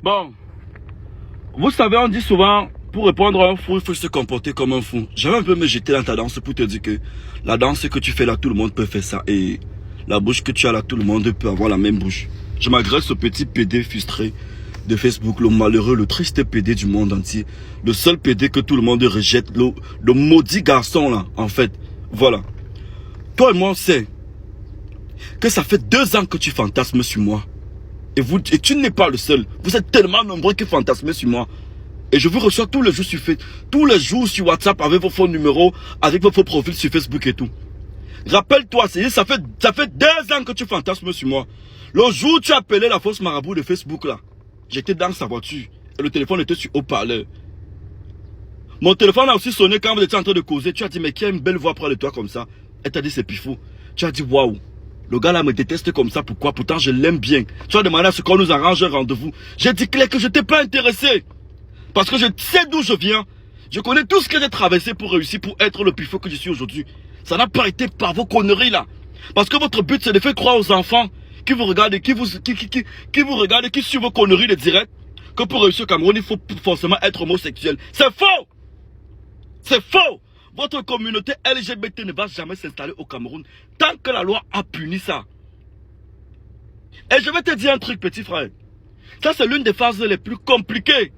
Bon, vous savez, on dit souvent, pour répondre à un fou, il faut se comporter comme un fou. Je vais un peu me jeter dans ta danse pour te dire que la danse que tu fais là, tout le monde peut faire ça. Et la bouche que tu as là, tout le monde peut avoir la même bouche. Je m'agresse au petit PD frustré de Facebook, le malheureux, le triste PD du monde entier. Le seul PD que tout le monde rejette, le maudit garçon là, en fait. Voilà. Toi et moi, on sait que ça fait 2 ans que tu fantasmes sur moi. Et tu n'es pas le seul. Vous êtes tellement nombreux qui fantasment sur moi. Et je vous reçois tous les jours sur Facebook, tous les jours sur WhatsApp avec vos faux numéros, avec vos faux profils sur Facebook et tout. Rappelle-toi, ça fait 2 ans que tu fantasmes sur moi. Le jour où tu as appelé la fausse marabout de Facebook là, j'étais dans sa voiture et le téléphone était sur haut-parleur. Mon téléphone a aussi sonné quand vous étiez en train de causer. Tu as dit, mais qui a une belle voix près de toi comme ça? Elle t'a dit, c'est Pifou. Tu as dit, waouh. Le gars là me déteste comme ça, pourquoi? Pourtant je l'aime bien. Tu as demandé à ce qu'on nous arrange un rendez-vous. J'ai dit clair que je n'étais pas intéressé. Parce que je sais d'où je viens. Je connais tout ce que j'ai traversé pour réussir, pour être le Pifou que je suis aujourd'hui. Ça n'a pas été par vos conneries là. Parce que votre but c'est de faire croire aux enfants qui vous regardent et qui vous regardent et qui suivent vos conneries de direct que pour réussir au Cameroun il faut forcément être homosexuel. C'est faux. C'est faux. Votre communauté LGBT ne va jamais s'installer au Cameroun tant que la loi a puni ça. Et je vais te dire un truc, petit frère. Ça, c'est l'une des phases les plus compliquées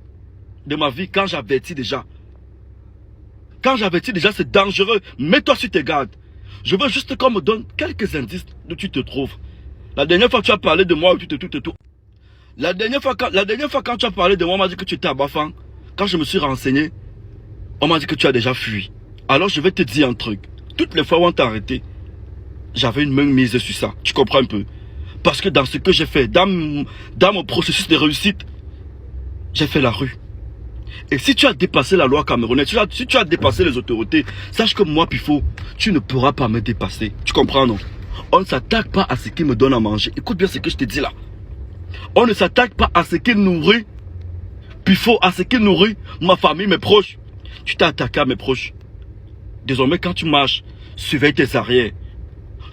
de ma vie quand j'avertis déjà. Quand j'avertis déjà, c'est dangereux. Mets-toi sur tes gardes. Je veux juste qu'on me donne quelques indices d'où tu te trouves. La dernière fois, tu as parlé de moi, tout. La dernière fois, quand tu as parlé de moi, on m'a dit que tu étais à Bafang. Quand je me suis renseigné, on m'a dit que tu as déjà fui. Alors je vais te dire un truc. Toutes les fois où on t'a arrêté, j'avais une main mise sur ça. Tu comprends un peu? Parce que dans ce que j'ai fait, dans mon processus de réussite, j'ai fait la rue. Et si tu as dépassé la loi camerounaise, si tu as dépassé les autorités, sache que moi, Pifou, tu ne pourras pas me dépasser. Tu comprends, non? On ne s'attaque pas à ce qui me donne à manger. Écoute bien ce que je te dis là. On ne s'attaque pas à ce qui nourrit Pifou, à ce qui nourrit ma famille, mes proches. Tu t'es attaqué à mes proches. Désormais, quand tu marches, surveille tes arrières.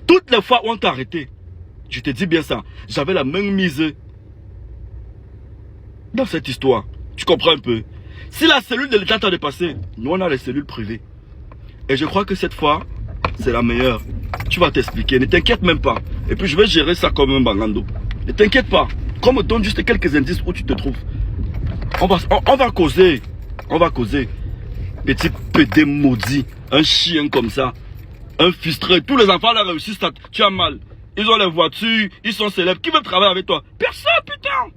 Toutes les fois où on t'a arrêté, je te dis bien ça, j'avais la main mise dans cette histoire. Tu comprends un peu? Si la cellule de l'État t'a dépassé, nous on a les cellules privées. Et je crois que cette fois, c'est la meilleure. Tu vas t'expliquer, ne t'inquiète même pas. Et puis je vais gérer ça comme un bangando. Ne t'inquiète pas. Qu'on me donne juste quelques indices où tu te trouves. On va causer. On va causer. Petit PD maudit. Un chien comme ça. Un frustré. Tous les enfants là réussissent. Tu as mal. Ils ont les voitures. Ils sont célèbres. Qui veut travailler avec toi? Personne, putain.